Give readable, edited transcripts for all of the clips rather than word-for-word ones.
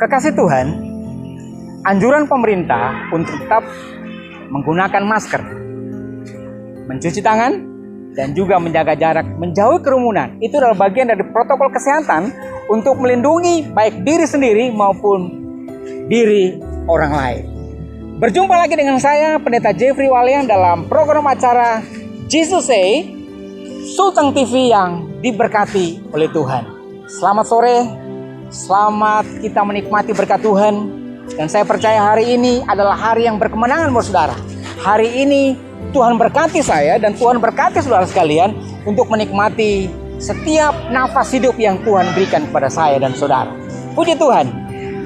Kekasih Tuhan, anjuran pemerintah untuk tetap menggunakan masker, mencuci tangan, dan juga menjaga jarak, menjauhi kerumunan. Itu adalah bagian dari protokol kesehatan untuk melindungi baik diri sendiri maupun diri orang lain. Berjumpa lagi dengan saya, Pendeta Jeffrey Walian, dalam program acara Jesus Say, Sultan TV yang diberkati oleh Tuhan. Selamat sore, selamat kita menikmati berkat Tuhan. Dan saya percaya hari ini adalah hari yang berkemenangan buat saudara. Hari ini Tuhan berkati saya dan Tuhan berkati saudara sekalian untuk menikmati setiap nafas hidup yang Tuhan berikan kepada saya dan saudara. Puji Tuhan.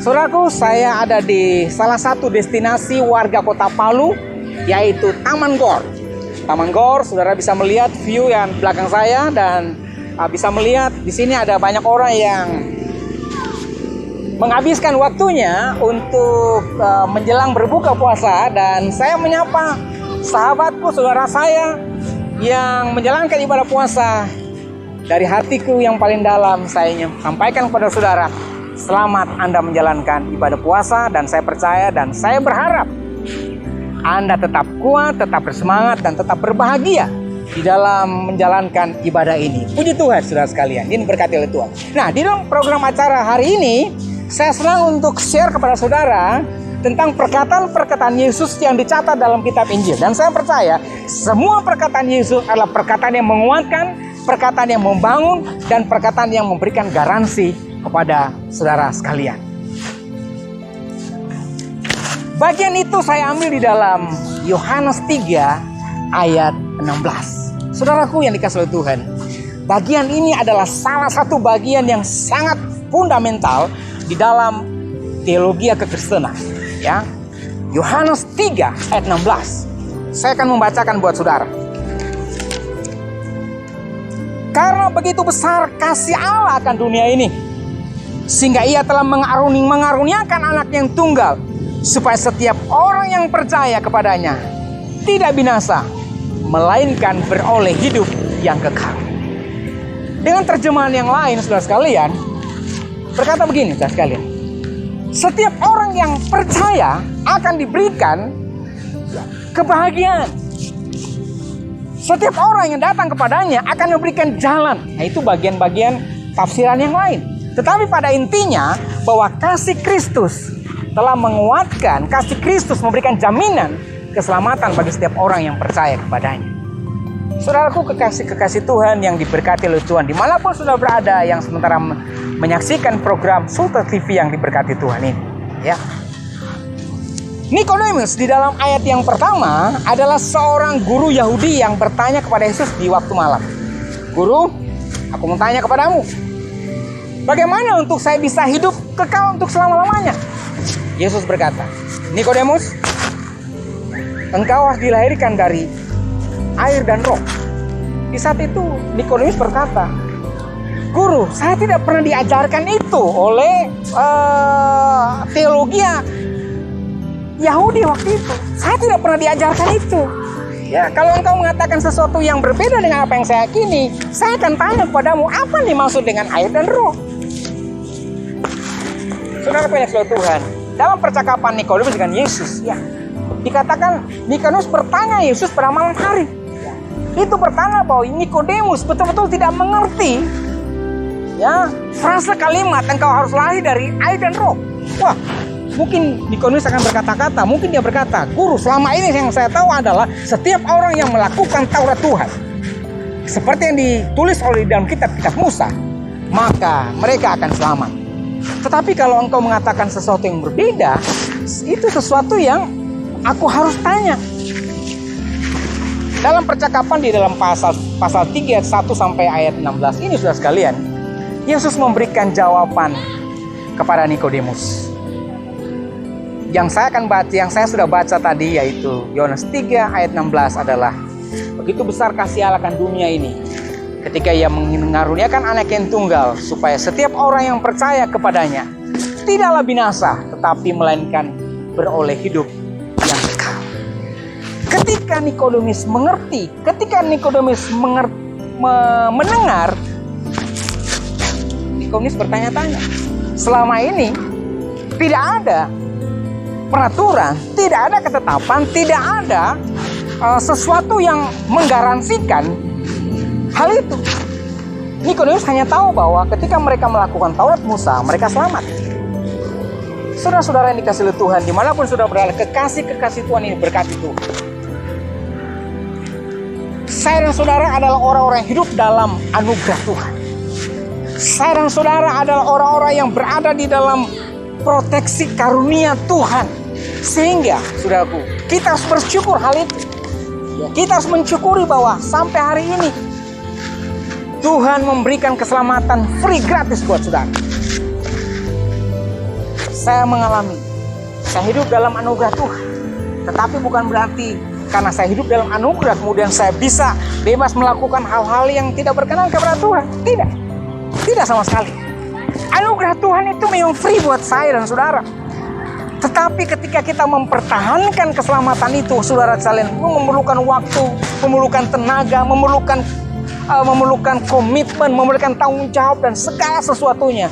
Saudaraku, saya ada di salah satu destinasi warga kota Palu, yaitu Taman Gor. Taman Gor, saudara bisa melihat view yang belakang saya dan bisa melihat di sini ada banyak orang yang menghabiskan waktunya untuk menjelang berbuka puasa, dan saya menyapa sahabatku, saudara saya yang menjalankan ibadah puasa. Dari hatiku yang paling dalam saya sampaikan kepada saudara, selamat Anda menjalankan ibadah puasa, dan saya percaya dan saya berharap Anda tetap kuat, tetap bersemangat, dan tetap berbahagia di dalam menjalankan ibadah ini. Puji Tuhan saudara sekalian, ini berkati oleh Tuhan. Nah, di dalam program acara hari ini saya senang untuk share kepada saudara tentang perkataan-perkataan Yesus yang dicatat dalam kitab Injil. Dan saya percaya semua perkataan Yesus adalah perkataan yang menguatkan, perkataan yang membangun, dan perkataan yang memberikan garansi kepada saudara sekalian. Bagian itu saya ambil di dalam Yohanes 3 ayat 16. Saudaraku yang dikasihi oleh Tuhan, bagian ini adalah salah satu bagian yang sangat fundamental di dalam teologi kekristenan, ya. Yohanes 3 ayat 16. Saya akan membacakan buat saudara. Karena begitu besar kasih Allah akan dunia ini, sehingga Ia telah mengaruniakan anak yang tunggal, supaya setiap orang yang percaya kepadanya tidak binasa, melainkan beroleh hidup yang kekal. Dengan terjemahan yang lain, saudara sekalian, berkata begini, saudara sekalian, setiap orang yang percaya akan diberikan kebahagiaan. Setiap orang yang datang kepadanya akan memberikan jalan. Nah, itu bagian-bagian tafsiran yang lain. Tetapi pada intinya bahwa kasih Kristus telah menguatkan, kasih Kristus memberikan jaminan keselamatan bagi setiap orang yang percaya kepadanya. Saudaraku, kekasih Tuhan yang diberkati oleh Tuhan, dimanapun saudara berada yang sementara menyaksikan program Sultan TV yang diberkati Tuhan ini, ya. Nikodemus di dalam ayat yang pertama adalah seorang guru Yahudi yang bertanya kepada Yesus di waktu malam. Guru, aku mau tanya kepadamu, bagaimana untuk saya bisa hidup kekal untuk selama-lamanya? Yesus berkata, Nikodemus, engkau harus dilahirkan dari air dan roh. Di saat itu Nikodemus berkata, Guru, saya tidak pernah diajarkan itu oleh teologi Yahudi waktu itu. Saya tidak pernah diajarkan itu. Ya, kalau engkau mengatakan sesuatu yang berbeda dengan apa yang saya yakini, saya akan tanya kepadamu, apa yang dimaksud dengan air dan roh? Saudara banyak saudara Tuhan, dalam percakapan Nikodemus dengan Yesus, ya, dikatakan Nikodemus bertanya Yesus pada malam hari. Itu pertanda bahwa Nikodemus betul-betul tidak mengerti, ya, frasa kalimat engkau harus lahir dari air dan roh. Wah, mungkin Nikodemus akan berkata-kata, mungkin dia berkata, Guru, selama ini yang saya tahu adalah setiap orang yang melakukan Taurat Tuhan, seperti yang ditulis oleh dalam kitab-kitab Musa, maka mereka akan selamat. Tetapi kalau engkau mengatakan sesuatu yang berbeda, itu sesuatu yang aku harus tanya. Dalam percakapan di dalam pasal 3 ayat 1 sampai ayat 16 ini, saudara sekalian, Yesus memberikan jawaban kepada Nikodemus. Yang saya akan baca, yang saya sudah baca tadi, yaitu Yohanes 3 ayat 16 adalah, begitu besar kasih Allah akan dunia ini, ketika Ia mengaruniakan anak yang tunggal, supaya setiap orang yang percaya kepadanya tidaklah binasa, tetapi melainkan beroleh hidup yang kekal. Ketika Nikodemus mengerti, ketika Nikodemus mendengar, Nikodemus bertanya-tanya, selama ini Tidak ada peraturan, tidak ada ketetapan, tidak ada sesuatu yang menggaransikan hal itu. Nikodemus hanya tahu bahwa ketika mereka melakukan Taurat Musa, mereka selamat. Saudara-saudara yang dikasihi Tuhan, dimanapun saudara berada, kekasih-kekasih Tuhan ini berkati Tuhan. Saya dan saudara adalah orang-orang yang hidup dalam anugerah Tuhan. Saya dan saudara adalah orang-orang yang berada di dalam proteksi karunia Tuhan. Sehingga, saudaraku, kita harus bersyukur hal itu. Ya, kita harus mensyukuri bahwa sampai hari ini Tuhan memberikan keselamatan free gratis buat saudara. Saya mengalami, saya hidup dalam anugerah Tuhan. Tetapi bukan berarti karena saya hidup dalam anugerah kemudian saya bisa bebas melakukan hal-hal yang tidak berkenan kepada Tuhan. Tidak, tidak sama sekali. Anugerah Tuhan itu memang free buat saya dan saudara. Tetapi ketika kita mempertahankan keselamatan itu, saudara sekalian, memerlukan waktu, memerlukan tenaga, memerlukan komitmen, memerlukan tanggung jawab dan segala sesuatunya.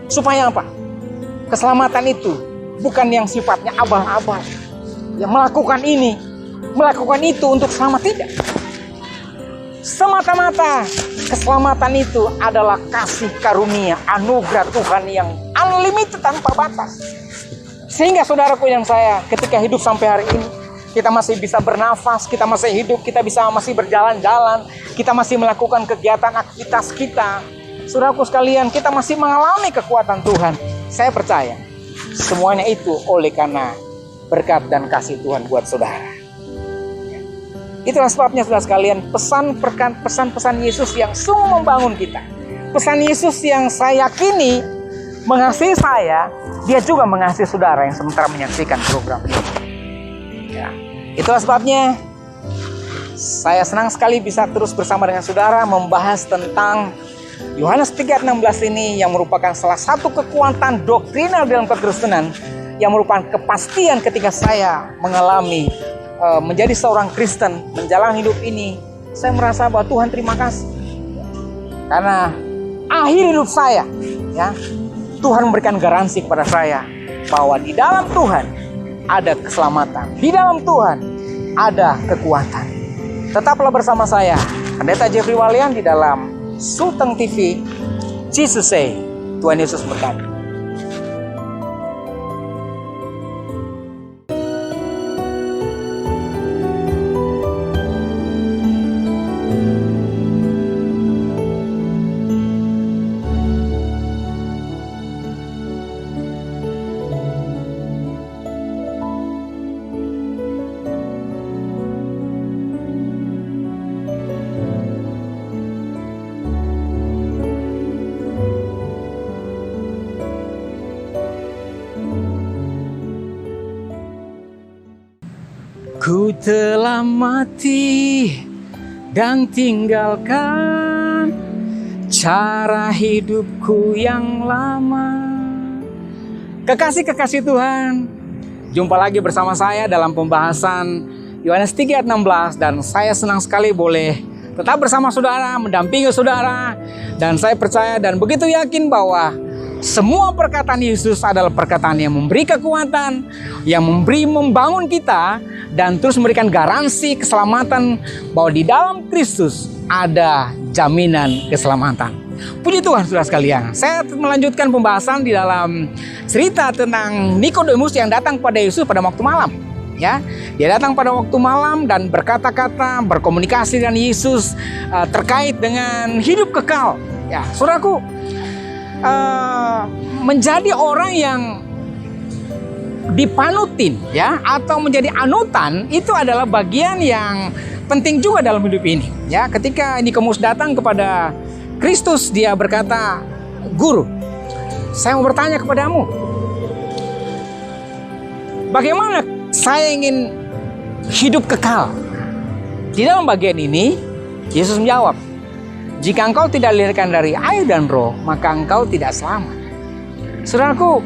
Supaya apa? Keselamatan itu bukan yang sifatnya abal-abal. Yang melakukan itu untuk selamat, tidak. Semata-mata keselamatan itu adalah kasih karunia, anugerah Tuhan yang unlimited, tanpa batas. Sehingga saudaraku yang saya, ketika hidup sampai hari ini, kita masih bisa bernafas, kita masih hidup, kita masih berjalan-jalan, kita masih melakukan kegiatan aktivitas kita. Saudaraku sekalian, kita masih mengalami kekuatan Tuhan. Saya percaya semuanya itu oleh karena berkat dan kasih Tuhan buat saudara. Itulah sebabnya saudara sekalian, pesan-pesan Yesus yang sungguh membangun kita. Pesan Yesus yang saya yakini mengasihi saya, dia juga mengasihi saudara yang sementara menyaksikan program ini. Ya, itulah sebabnya saya senang sekali bisa terus bersama dengan saudara membahas tentang Yohanes 3:16 ini, yang merupakan salah satu kekuatan doktrinal dalam kekristenan, yang merupakan kepastian ketika saya mengalami menjadi seorang Kristen, menjalani hidup ini. Saya merasa bahwa Tuhan terima kasih karena akhir hidup saya, ya, Tuhan memberikan garansi kepada saya bahwa di dalam Tuhan ada keselamatan, di dalam Tuhan ada kekuatan. Tetaplah bersama saya, Pendeta Jeffrey Walian, di dalam Sultan TV. Jesus say, Tuhan Yesus berkati. Ku telah mati dan tinggalkan cara hidupku yang lama. Kekasih-kekasih Tuhan, jumpa lagi bersama saya dalam pembahasan Yohanes 3:16, dan saya senang sekali boleh tetap bersama saudara, mendampingi saudara, dan saya percaya dan begitu yakin bahwa semua perkataan Yesus adalah perkataan yang memberi kekuatan, yang membangun kita, dan terus memberikan garansi keselamatan bahwa di dalam Kristus ada jaminan keselamatan. Puji Tuhan saudara sekalian. Saya melanjutkan pembahasan di dalam cerita tentang Nikodemus yang datang pada Yesus pada waktu malam. Ya, dia datang pada waktu malam dan berkata-kata, berkomunikasi dengan Yesus terkait dengan hidup kekal. Ya, saudaraku, menjadi orang yang dipanutin, ya, atau menjadi anutan, itu adalah bagian yang penting juga dalam hidup ini. Ya, ketika Nikodemus datang kepada Kristus, dia berkata, "Guru, saya mau bertanya kepadamu, bagaimana saya ingin hidup kekal?" Di dalam bagian ini, Yesus menjawab, "Jika engkau tidak dilahirkan dari air dan roh, maka engkau tidak selamat." Saudaraku,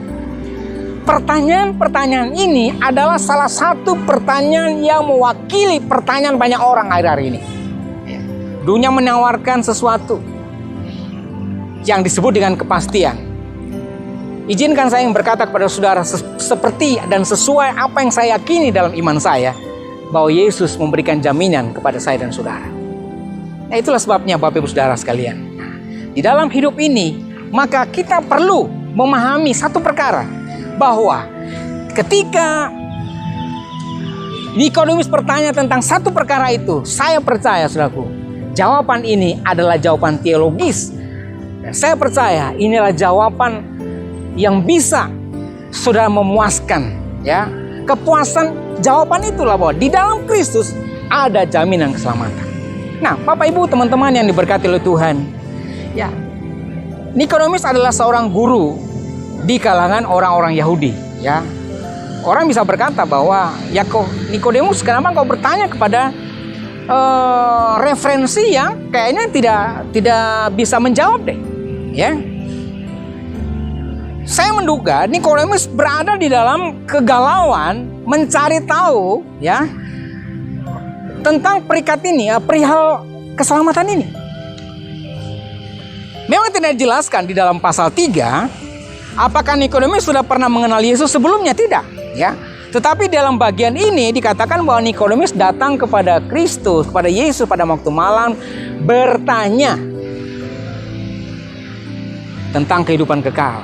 pertanyaan-pertanyaan ini adalah salah satu pertanyaan yang mewakili pertanyaan banyak orang akhir-akhir ini. Dunia menawarkan sesuatu yang disebut dengan kepastian. Izinkan saya yang berkata kepada saudara seperti dan sesuai apa yang saya yakini dalam iman saya, bahwa Yesus memberikan jaminan kepada saya dan saudara. Nah, itulah sebabnya Bapak Ibu Saudara sekalian, di dalam hidup ini maka kita perlu memahami satu perkara, bahwa ketika Nikodemus bertanya tentang satu perkara itu, saya percaya saudaraku, jawaban ini adalah jawaban teologis. Dan saya percaya inilah jawaban yang bisa saudara memuaskan, ya. Kepuasan jawaban itulah bahwa di dalam Kristus ada jaminan keselamatan. Nah, Bapak Ibu teman-teman yang diberkati oleh Tuhan, ya, Nikodemus adalah seorang guru di kalangan orang-orang Yahudi, ya. Orang bisa berkata bahwa ya kok Nikodemus, kenapa kau bertanya kepada referensi yang kayaknya tidak bisa menjawab deh, ya. Saya menduga Nikodemus berada di dalam kegalauan mencari tahu, ya, tentang perikat ini, ya, perihal keselamatan ini. Memang tidak dijelaskan di dalam pasal 3 apakah Nikodemus sudah pernah mengenal Yesus sebelumnya, tidak, ya. Tetapi dalam bagian ini dikatakan bahwa Nikodemus datang kepada Kristus, kepada Yesus pada waktu malam, bertanya tentang kehidupan kekal.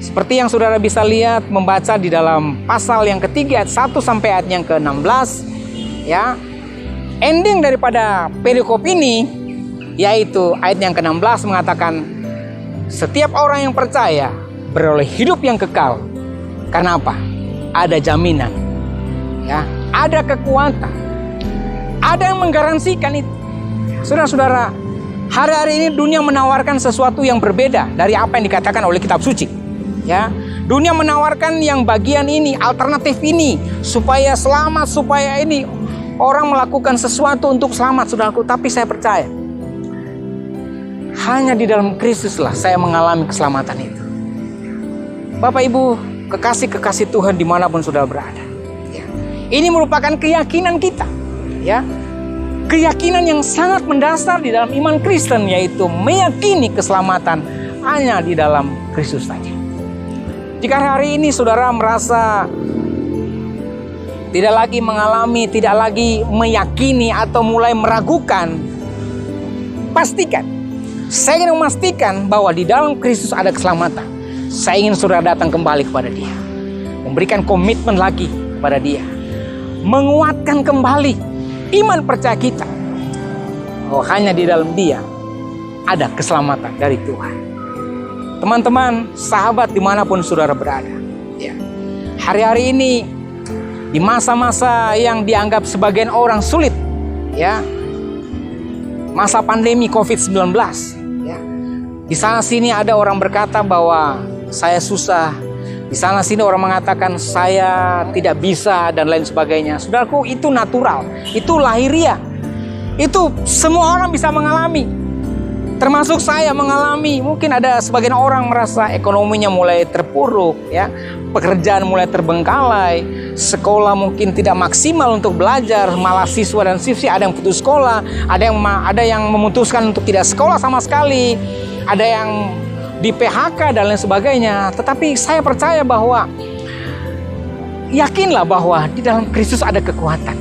Seperti yang saudara bisa lihat membaca di dalam pasal yang ketiga ayat 1 sampai ayat yang ke-16, ya. Ending daripada perikop ini yaitu ayat yang ke-16 mengatakan setiap orang yang percaya beroleh hidup yang kekal. Karena apa? Ada jaminan, ya, ada kekuatan, ada yang menggaransikan itu. Saudara-saudara, hari-hari ini dunia menawarkan sesuatu yang berbeda dari apa yang dikatakan oleh kitab suci, ya. Dunia menawarkan yang bagian ini, alternatif ini, supaya selamat, supaya ini orang melakukan sesuatu untuk selamat, saudaraku. Tapi saya percaya hanya di dalam Kristuslah saya mengalami keselamatan itu. Bapak Ibu kekasih-kekasih Tuhan dimanapun saudara berada, ya. Ini merupakan keyakinan kita, ya. Keyakinan yang sangat mendasar di dalam iman Kristen, yaitu meyakini keselamatan hanya di dalam Kristus saja. Jika hari ini saudara merasa tidak lagi mengalami, tidak lagi meyakini atau mulai meragukan, pastikan, saya ingin memastikan bahwa di dalam Kristus ada keselamatan. Saya ingin saudara datang kembali kepada Dia, memberikan komitmen lagi kepada Dia, menguatkan kembali iman percaya kita, bahwa hanya di dalam Dia ada keselamatan dari Tuhan. Teman-teman, sahabat dimanapun saudara berada, ya, hari-hari ini di masa-masa yang dianggap sebagian orang sulit, ya, masa pandemi COVID-19, ya, di sana sini ada orang berkata bahwa saya susah, di sana sini orang mengatakan saya tidak bisa dan lain sebagainya. Saudaraku, itu natural, itu lahiriah, itu semua orang bisa mengalami. Termasuk saya mengalami. Mungkin ada sebagian orang merasa ekonominya mulai terpuruk, ya, pekerjaan mulai terbengkalai, sekolah mungkin tidak maksimal untuk belajar, malah siswa dan siswi ada yang putus sekolah, ada yang memutuskan untuk tidak sekolah sama sekali, ada yang di PHK dan lain sebagainya. Tetapi saya percaya bahwa yakinlah bahwa di dalam Kristus ada kekuatan.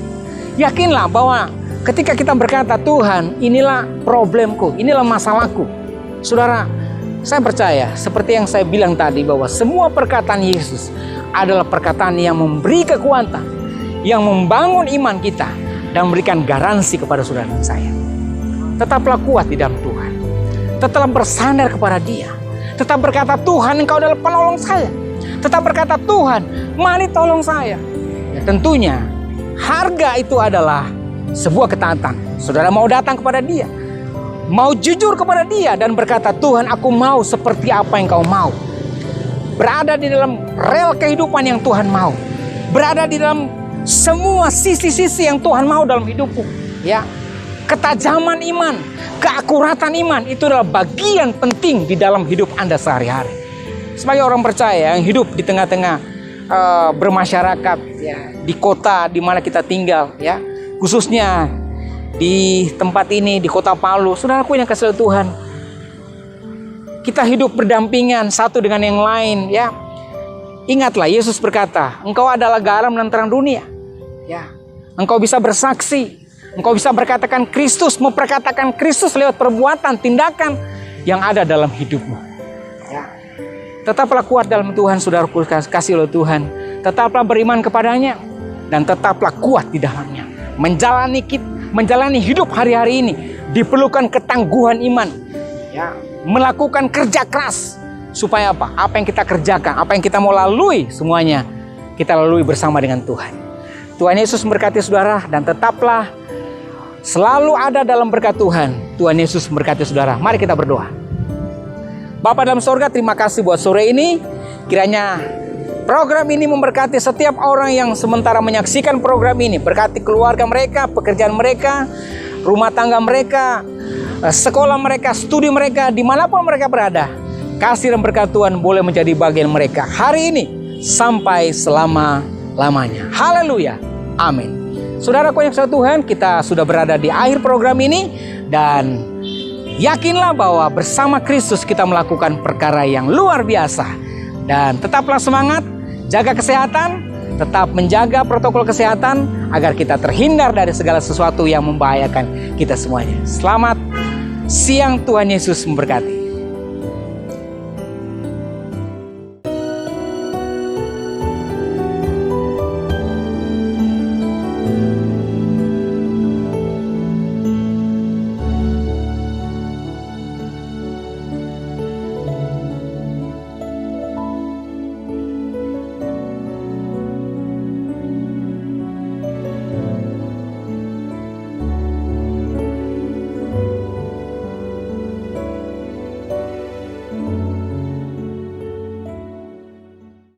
Yakinlah bahwa ketika kita berkata, Tuhan, inilah problemku, inilah masalahku. Saudara, saya percaya seperti yang saya bilang tadi, bahwa semua perkataan Yesus adalah perkataan yang memberi kekuatan, yang membangun iman kita dan memberikan garansi kepada saudara dan saya. Tetaplah kuat di dalam Tuhan. Tetap bersandar kepada Dia. Tetap berkata, Tuhan, Engkau adalah penolong saya. Tetap berkata, Tuhan, mari tolong saya. Ya, tentunya harga itu adalah sebuah ketaatan. Saudara mau datang kepada Dia, mau jujur kepada Dia dan berkata, Tuhan, aku mau seperti apa yang Kau mau. Berada di dalam rel kehidupan yang Tuhan mau. Berada di dalam semua sisi-sisi yang Tuhan mau dalam hidupku, ya. Ketajaman iman, keakuratan iman itu adalah bagian penting di dalam hidup Anda sehari-hari. Sebagai orang percaya yang hidup di tengah-tengah bermasyarakat, ya, di kota di mana kita tinggal, ya, khususnya di tempat ini, di kota Palu, saudaraku yang kasih Tuhan, Kita hidup berdampingan satu dengan yang lain, ya. Ingatlah Yesus berkata, engkau adalah garam dan terang dunia. Ya. Engkau bisa bersaksi, engkau bisa berkatakan Kristus, memperkatakan Kristus lewat perbuatan, tindakan yang ada dalam hidupmu. Ya. Tetaplah kuat dalam Tuhan, saudaraku kasih oleh Tuhan. Tetaplah beriman kepadanya dan tetaplah kuat di dalamnya. Menjalani hidup hari-hari ini diperlukan ketangguhan iman. Ya, melakukan kerja keras supaya apa? Apa yang kita kerjakan, apa yang kita mau lalui, semuanya kita lalui bersama dengan Tuhan. Tuhan Yesus memberkati saudara dan tetaplah selalu ada dalam berkat Tuhan. Tuhan Yesus memberkati saudara. Mari kita berdoa. Bapa dalam sorga, terima kasih buat sore ini. Kiranya program ini memberkati setiap orang yang sementara menyaksikan program ini. Berkati keluarga mereka, pekerjaan mereka, rumah tangga mereka, sekolah mereka, studi mereka, dimanapun mereka berada. Kasih dan berkat Tuhan boleh menjadi bagian mereka hari ini sampai selama-lamanya. Haleluya. Amin. Saudaraku yang kasih Tuhan, kita sudah berada di akhir program ini. Dan yakinlah bahwa bersama Kristus kita melakukan perkara yang luar biasa. Dan tetaplah semangat, jaga kesehatan, tetap menjaga protokol kesehatan agar kita terhindar dari segala sesuatu yang membahayakan kita semuanya. Selamat siang, Tuhan Yesus memberkati.